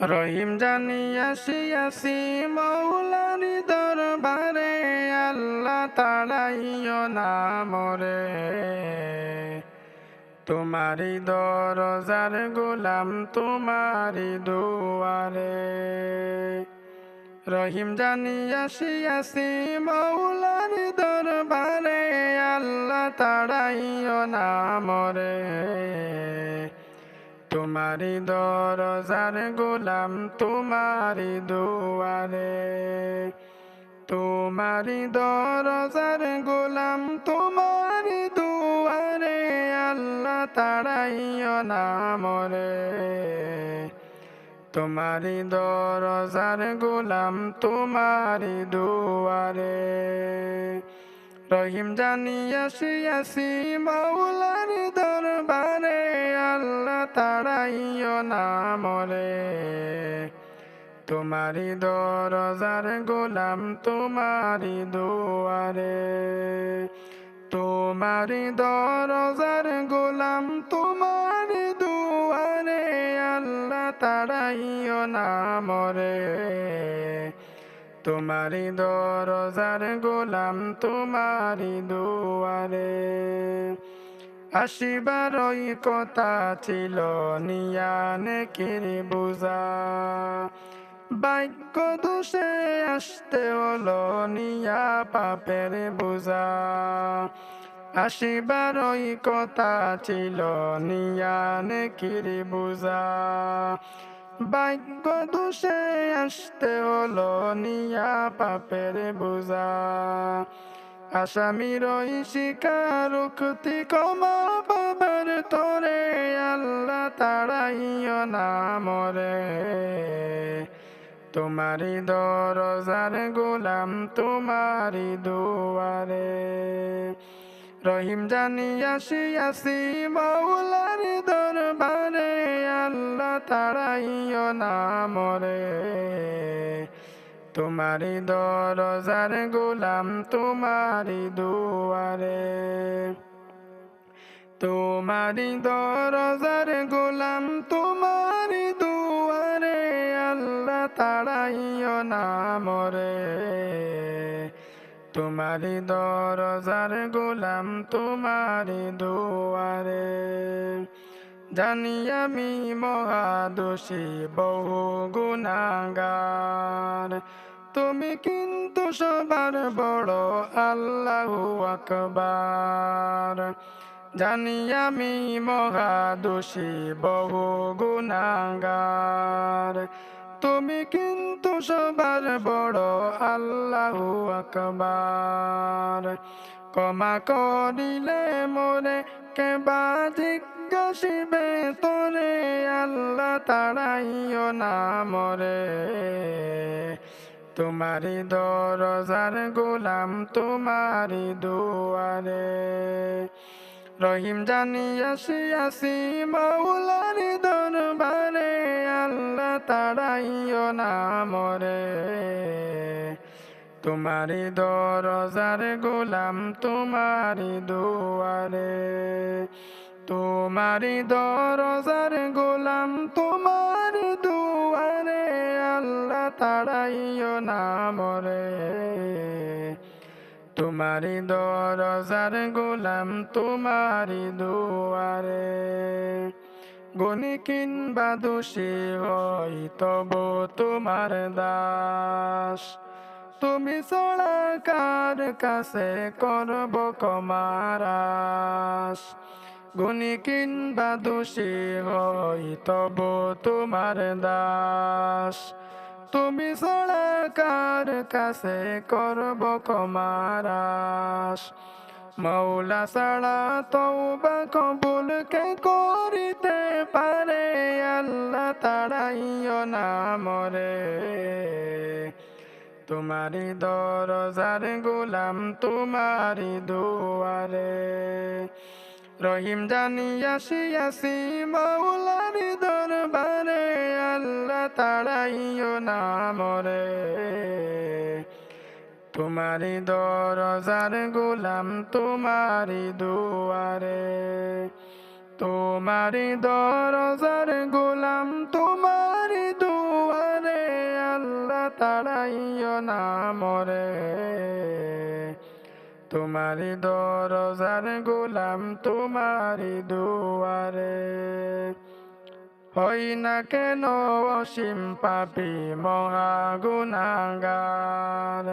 রহিম জানি আসিয়াছি মৌলারি দরবারে, আল্লাহ তাড়াইও না মরে। তোমারি দরজার গোলাম তোমারি দুয়ারে। রহিম জানি আসিয়াছি মৌলারি দরবারে, আল্লাহ তাড়াইও না মরে। তোমারি দরজার গোলাম তোমারি দুয়ারে। তোমারি দরজার গোলাম তোমারি দুয়ারে, আল্লাহ তাড়াইও না মরে। তোমারি দরজার গোলাম তোমারি দুয়ারে। রহিম জানি আসিয়াছি মৌলার দরবারে, আল্লাহ তাড়াইও না মরে। তোমারি দরজার গোলাম তোমারি দুয়ারে। তোমারি দরজার গোলাম তোমারি দুয়ারে, আল্লাহ তাড়াইও না মরে। তোমারি দরজার গোলাম তোমারি দুয়ারে। আসিবারই কথা ছিল নিয়ানে কিরি বুঝা, ভাগ্য দোষে আসতে হলো নিয়া পাপের বুঝা। আসিবারই কথা ছিল নিয়ানে কিরি বুঝা, ভাগ্য দোষে আসতে হলো নিয়া পাপের বুঝা। আসামির ওই স্বীকারোক্তি ক্ষমা পাবার তোরে, আল্লাহ তাড়াইও না মরে। তোমারি দরজার গোলাম তোমারি দুয়ারে। রহিম জানি আসিয়াছি মৌলার দরবারে, আল্লাহ তাড়াইও না মরে। তোমারি দরজার গোলাম তোমারি দুয়ারে। তোমারি দরজার গোলাম তোমারি দুয়ারে, আল্লাহ তাড়াইও না মরে। তোমারি দরজার গোলাম তোমারি দুয়ারে। জানি আমি মহাদোষী বহু গুনাহগার, তুমি কিন্তু সবার বড় আল্লাহু আকবার। জানি আমি মহাদোষী বহু গুনাহগার, তুমি কিন্তু সবার বড় আল্লাহু আকবার। ক্ষমা করিলে মোরে কেবা জিজ্ঞাসিবে তোরে, আল্লাহ তাড়াইও না মরে। তোমারি দরজার গোলাম তোমারি দুয়ারে। রহিম জানি আসিয়াছি মৌলার দরবারে, আল্লাহ তাড়াইও না মরে। তোমারি দরজার গোলাম তোমারি দুয়ারে। তোমারি দরজার গোলাম তোমারি দুয়ারে, আল্লাহ তাড়াইও না মরে। তোমারি দরজার গোলাম তোমারি দুয়ারে। গুণী কিংবা দোষী হই তবু তোমার দাস, তুমি ছাড়া কার কাছে করব ক্ষমার আশ। গুণী কিংবা দোষী হই তবু তোমার দাস, তুমি ছাড়া কার কাছে করব ক্ষমার আশ। মৌলা ছাড়া তওবা কবুল কে করিতে পারে, আল্লাহ তাড়াইও না মরে। তোমারি দরজার গোলাম তোমারি দুয়ারে। রহিম জানি আসিয়াছি মৌলার দরবারে, আল্লাহ তাড়াইও না মরে। তোমারি দরজার গোলাম তোমারি দুয়ারে। তোমারি দরজার গোলাম তোমারি দুয়ারে। তাড়াইও না মরে। তোমারি দরজার গোলাম তোমারি দুয়ারে, হই না কেন অসীম পাপী মহা গুনাহগার।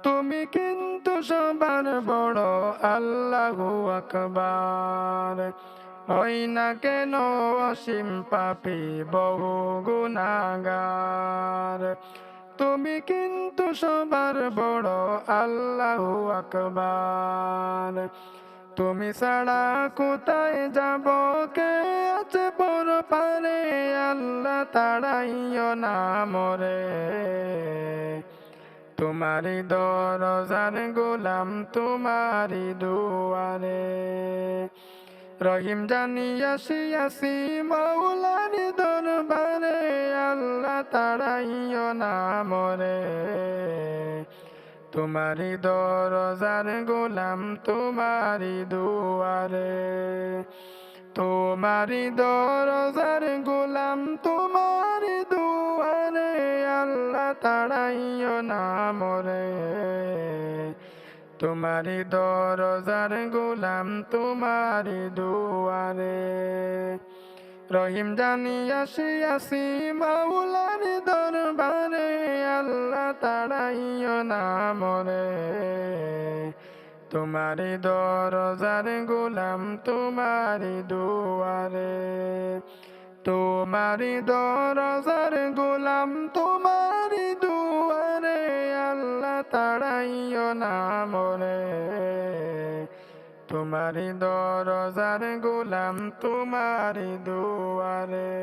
তুমি কিন্তু সবার বড় আল্লাহু আকবার। হই না কেন অসীম পাপী বহু গুনাহগার। তুমি কিন্তু সবার বড় আল্লাহু আকবার। তুমি ছাড়া কোথায় যাব, কে আছে পরপারে, আল্লাহ তাড়াইও না মরে। তোমারি দরজার গোলাম তোমারি দুয়ারে, রহিম জানি আসিয়াছি মৌলার দরবারে, আল্লাহ তাড়াইও না মরে। তোমারি দরজার গোলাম তোমারি দুয়ারে, তোমারি দরজার গোলাম তোমারি দুয়ারে, আল্লাহ তাড়াইও না মরে। তোমারি দরজার গোলাম তোমারি দুয়ারে, রহিম জানি আসিয়াছি মাওলার দরবারে, আল্লাহ তাড়াইও না মরে। তোমারি দরজার গোলাম তোমারি দুয়ারে, তোমারি দরজার গোলাম তোমারি দুয়ারে, আল্লাহ তাড়াইও না মরে। তোমারি দরজার গোলাম তোমারি দুয়ারে।